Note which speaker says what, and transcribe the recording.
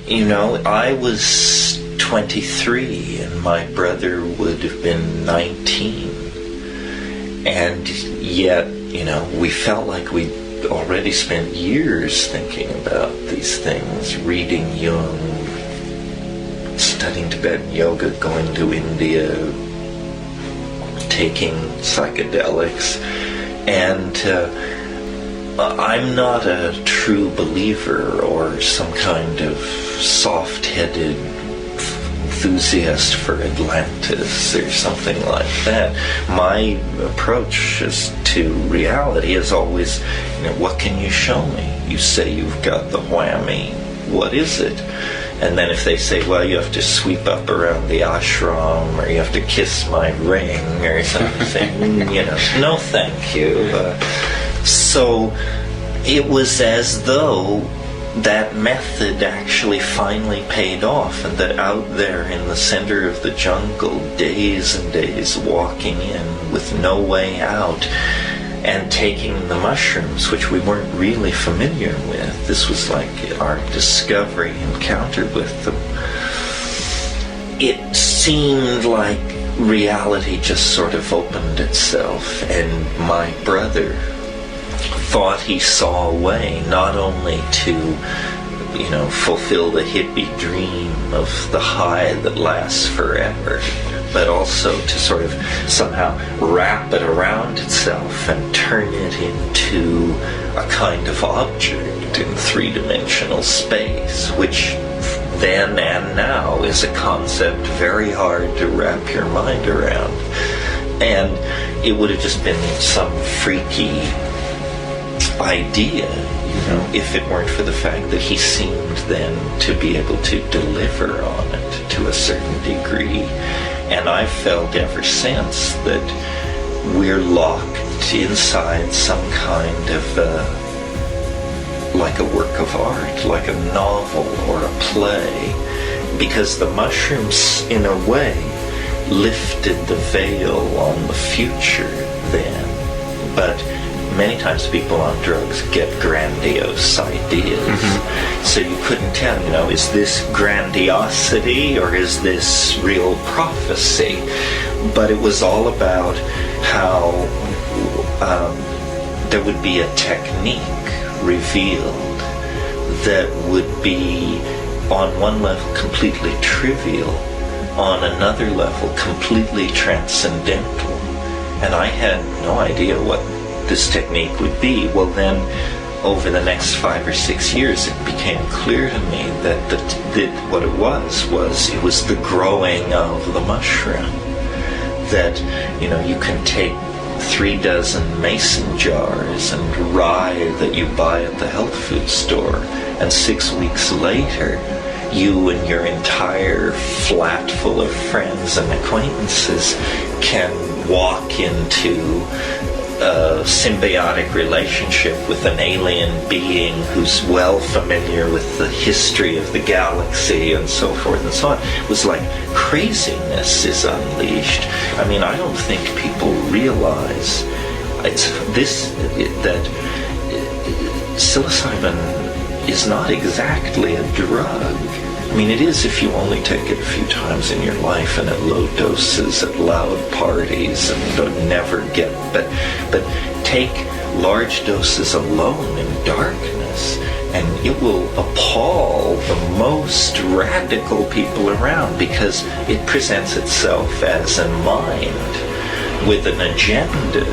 Speaker 1: I was 23 and my brother would have been 19. And yet, we felt like we'd already spent years thinking about these things, reading Jung, studying Tibetan yoga, going to India, taking psychedelics. And I'm not a true believer or some kind of soft-headed enthusiast for Atlantis or something like that. My approach to reality is always, what can you show me? You say you've got the whammy. What is it? And then if they say, well, you have to sweep up around the ashram, or you have to kiss my ring, or something, no thank you. So it was as though that method actually finally paid off, and that out there in the center of the jungle, days and days walking in with no way out, and taking the mushrooms, which we weren't really familiar with. This was like our discovery encounter with them. It seemed like reality just sort of opened itself, and my brother thought he saw a way not only to, fulfill the hippie dream of the high that lasts forever, but also to sort of somehow wrap it around itself and turn it into a kind of object in three-dimensional space, which then and now is a concept very hard to wrap your mind around. And it would have just been some freaky idea, if it weren't for the fact that he seemed then to be able to deliver on it to a certain degree. And I've felt ever since that we're locked inside some kind of like a work of art, like a novel or a play, because the mushrooms, in a way, lifted the veil on the future then. But many times people on drugs get grandiose ideas. So you couldn't tell, is this grandiosity or is this real prophecy? But it was all about how there would be a technique revealed that would be on one level completely trivial, on another level completely transcendental. And I had no idea what this technique would be. Well, then over the next 5 or 6 years it became clear to me that what it was the growing of the mushroom. That you can take 36 mason jars and rye that you buy at the health food store, and 6 weeks later you and your entire flat full of friends and acquaintances can walk into a symbiotic relationship with an alien being who's well familiar with the history of the galaxy and so forth and so on. It was like craziness is unleashed. I mean, I don't think people realize that psilocybin is not exactly a drug. I mean, it is if you only take it a few times in your life and at low doses at loud parties and don't never get, but take large doses alone in darkness and it will appall the most radical people around, because it presents itself as a mind with an agenda.